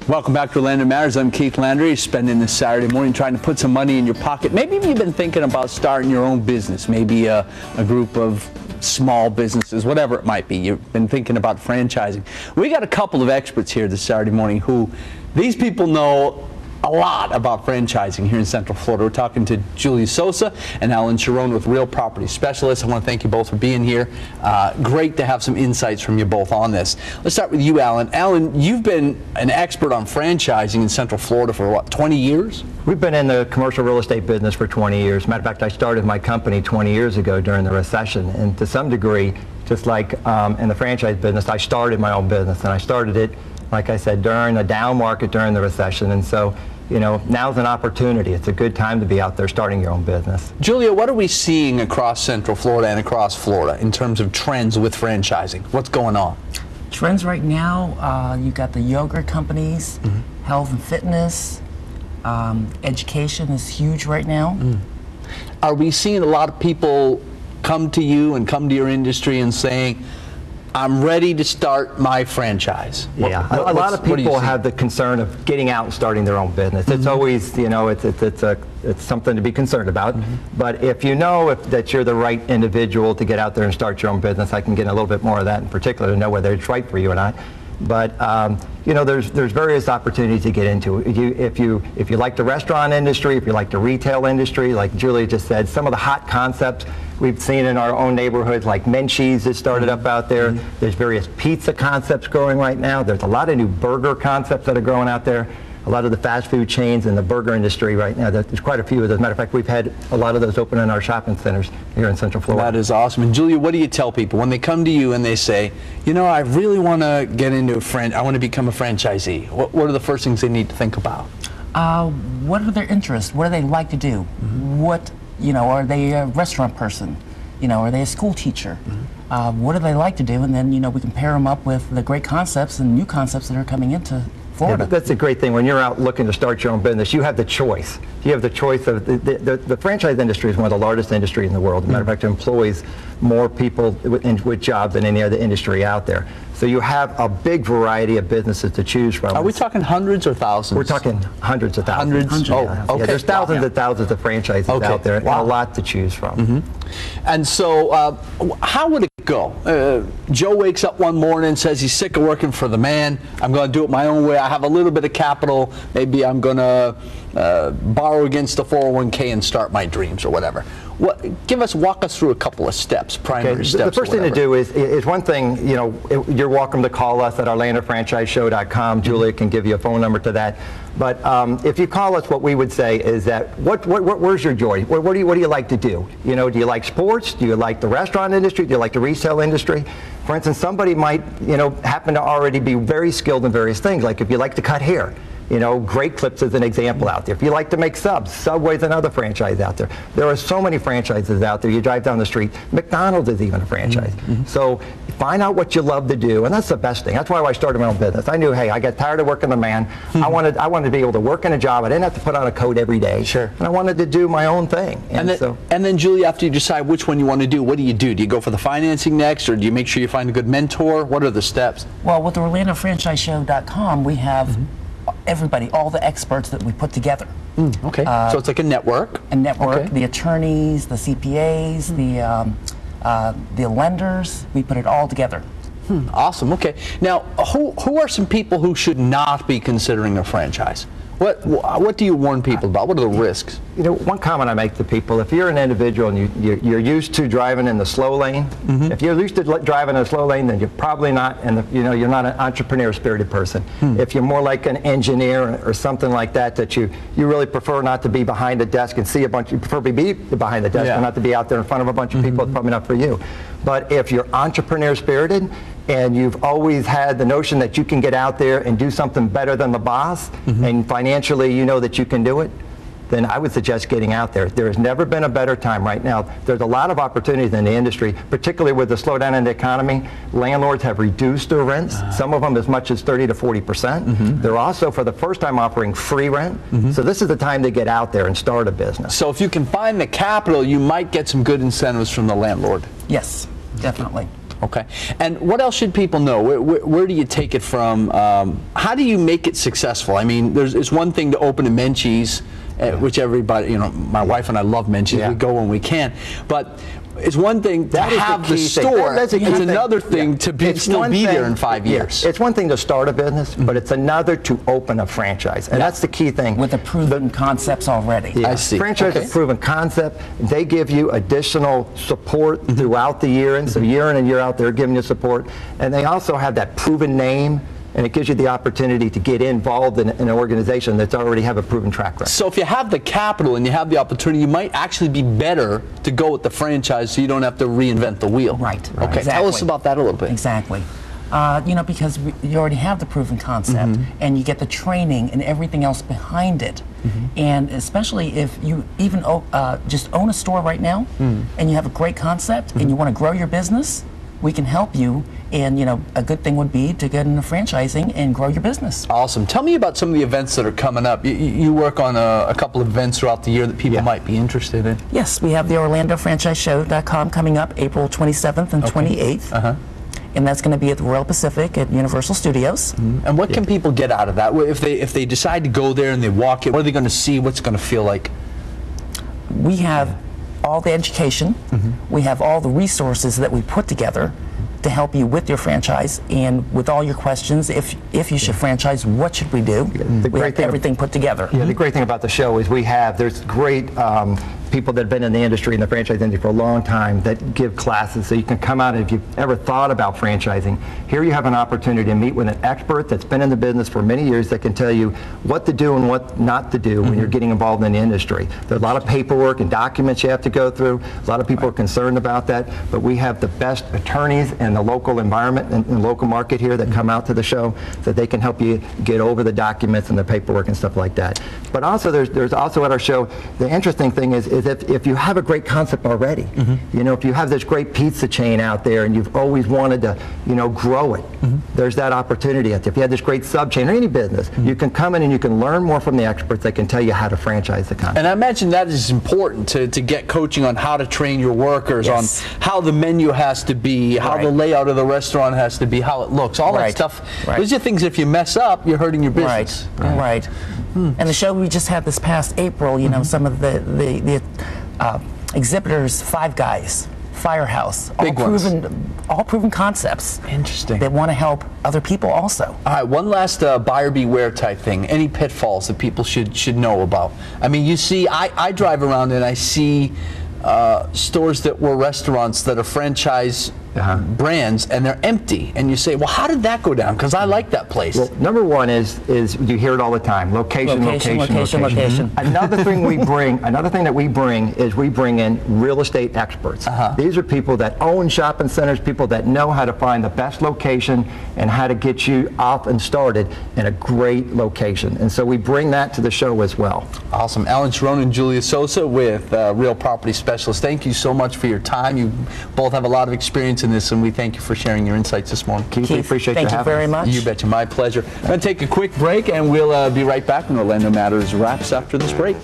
Welcome back to Landry Matters. I'm Keith Landry, spending this Saturday morning trying to put some money in your pocket. Maybe you've been thinking about starting your own business, maybe a group of small businesses, whatever it might be. You've been thinking about franchising. We got a couple of experts here this Saturday morning who, these people know a lot about franchising here in Central Florida. We're talking to Julia Sosa and Charron with Real Property Specialists. I want to thank you both for being here. Great to have some insights from you both on this. Let's start with you, Alan. Alan, you've been an expert on franchising in Central Florida for what, 20 years? We've been in the commercial real estate business for 20 years. Matter of fact, I started my company 20 years ago during the recession, and to some degree, just like in the franchise business, I started my own business, and I started it, like I said, during a down market during the recession. And so, you know, now's an opportunity. It's a good time to be out there starting your own business. Julia, what are we seeing across Central Florida and across Florida in terms of trends with franchising? What's going on? Trends right now, you've got the yogurt companies, health and fitness, education is huge right now. Are we seeing a lot of people come to you and come to your industry and saying, I'm ready to start my franchise? Yeah, a lot of people have the concern of getting out and starting their own business. It's always, you know, it's something to be concerned about. But if you know that you're the right individual to get out there and start your own business, I can get a little bit more of that in particular to know whether it's right for you or not. But you know, there's various opportunities to get into. If you like the restaurant industry, if you like the retail industry, like Julia just said, some of the hot concepts we've seen in our own neighborhoods, like Menchie's has started up out there. There's various pizza concepts growing right now. There's a lot of new burger concepts that are growing out there. A lot of the fast food chains in the burger industry right now, there's quite a few of those. Matter of fact, we've had a lot of those open in our shopping centers here in Central Florida. That is awesome. And Julia, what do you tell people when they come to you and they say, you know, I really want to get into I want to become a franchisee? What are the first things they need to think about? What are their interests? What do they like to do? What, you know, are they a restaurant person? You know, are they a school teacher? What do they like to do? And then, you know, we can pair them up with the great concepts and new concepts that are coming into Florida. Yeah, that's a great thing. When you're out looking to start your own business, you have the choice. You have the choice of the franchise industry is one of the largest industries in the world. As a matter of fact, it employs more people with jobs than any other industry out there. So you have a big variety of businesses to choose from. Are we talking hundreds or thousands? We're talking hundreds of thousands. Hundreds? Oh, okay. Yeah, there's thousands and thousands of franchises out there, and a lot to choose from. And so, how would it go? Joe wakes up one morning and says he's sick of working for the man. I'm going to do it my own way. I have a little bit of capital. Maybe I'm going to borrow against the 401k and start my dreams or whatever. Walk us through a couple of steps, primary steps. The first thing to do is one thing, you know, you're welcome to call us at OrlandoFranchiseShow.com. Julia can give you a phone number to that. But if you call us, what we would say is that, where's your joy? What do you like to do? You know, do you like sports? Do you like the restaurant industry? Do you like the retail industry? For instance, somebody might, you know, happen to already be very skilled in various things. Like if you like to cut hair, you know, Great Clips is an example out there. If you like to make subs, Subway's another franchise out there. There are so many franchises out there. You drive down the street, McDonald's is even a franchise. So find out what you love to do, and that's the best thing. That's why I started my own business. I knew, hey, I got tired of working the man. I wanted to be able to work in a job. I didn't have to put on a coat every day. Sure. And I wanted to do my own thing. And then, Julie, after you decide which one you want to do, what do you do? Do you go for the financing next, or do you make sure you find a good mentor? What are the steps? Well, with OrlandoFranchiseShow.com, we have everybody, all the experts that we put together. Okay, so it's like a network. The attorneys, the CPAs, the lenders, we put it all together. Awesome. Okay. Now, who are some people who should not be considering a franchise? What do you warn people about? What are the risks? You know, one comment I make to people: if you're an individual and you're used to driving in the slow lane, if you're used to driving in a slow lane, then you're probably not, you know, you're not an entrepreneur-spirited person. If you're more like an engineer or something like that, that you really prefer not to be behind the desk and see a bunch. You prefer to be behind the desk and not to be out there in front of a bunch of people. It's probably not for you. But if you're entrepreneur-spirited and you've always had the notion that you can get out there and do something better than the boss, and financially you know that you can do it, then I would suggest getting out there. There has never been a better time right now. There's a lot of opportunities in the industry, particularly with the slowdown in the economy. Landlords have reduced their rents, some of them as much as 30 to 40%. They're also, for the first time, offering free rent. So this is the time to get out there and start a business. So if you can find the capital, you might get some good incentives from the landlord. Yes, definitely. Okay. And what else should people know? Where do you take it from? How do you make it successful? I mean, it's one thing to open a Menchie's, which everybody, my wife and I love Menchie's. We go when we can. But it's one thing to have the store. It's another thing to still be there in 5 years. It's one thing to start a business, but it's another to open a franchise. And that's the key thing. With the proven concepts already. I see. Franchise is a proven concept. They give you additional support throughout the year. And so year in and year out, they're giving you support. And they also have that proven name. And it gives you the opportunity to get involved in an organization that's already have a proven track record. So if you have the capital and you have the opportunity, you might actually be better to go with the franchise so you don't have to reinvent the wheel. Right. Okay, exactly. Tell us about that a little bit. Exactly. Because you already have the proven concept and you get the training and everything else behind it. And especially if you even just own a store right now and you have a great concept and you want to grow your business, we can help you. And a good thing would be to get into franchising and grow your business. Awesome. Tell me about some of the events that are coming up. You work on a couple of events throughout the year that people might be interested in. Yes, we have the OrlandoFranchiseShow.com coming up April 27th and 28th. And that's going to be at the Royal Pacific at Universal Studios. And what can people get out of that? If they decide to go there and they walk it, what are they going to see? What's it going to feel like? We have all the education. We have all the resources that we put together to help you with your franchise and with all your questions. If you should franchise, what should we do? We have everything put together. The great thing about the show is there's great people that have been in the industry, in the franchise industry for a long time, that give classes. So you can come out, and if you've ever thought about franchising, here you have an opportunity to meet with an expert that's been in the business for many years that can tell you what to do and what not to do when you're getting involved in the industry. There's a lot of paperwork and documents you have to go through. A lot of people are concerned about that, but we have the best attorneys in the local environment and local market here that come out to the show so they can help you get over the documents and the paperwork and stuff like that. But also there's also at our show, the interesting thing is if you have a great concept already, if you have this great pizza chain out there and you've always wanted to, grow it, there's that opportunity. If you have this great sub chain or any business, you can come in and you can learn more from the experts that can tell you how to franchise the concept. And I imagine that is important to get coaching on how to train your workers, on how the menu has to be, how the layout of the restaurant has to be, how it looks, all that stuff. Those are things, if you mess up, you're hurting your business. Right. And the show we just had this past April, some of the exhibitors, Five Guys, Firehouse, all proven concepts. Interesting. That want to help other people also. All right, one last buyer beware type thing. Any pitfalls that people should know about? I mean, you see, I drive around and I see stores that were restaurants that are franchise brands, and they're empty, and you say, well, how did that go down? Because I like that place. Well, number one is you hear it all the time: location. Another thing that we bring is we bring in real estate experts. These are people that own shopping centers, people that know how to find the best location and how to get you off and started in a great location. And so we bring that to the show as well. Awesome. Alan Charron and Julia Sosa with Real Property Specialists. Thank you so much for your time. You both have a lot of experience in this, and we thank you for sharing your insights this morning. Keith, we appreciate you having us. Thank you very much. You betcha. My pleasure. I'm going to take a quick break, and we'll be right back when Orlando Matters wraps after this break.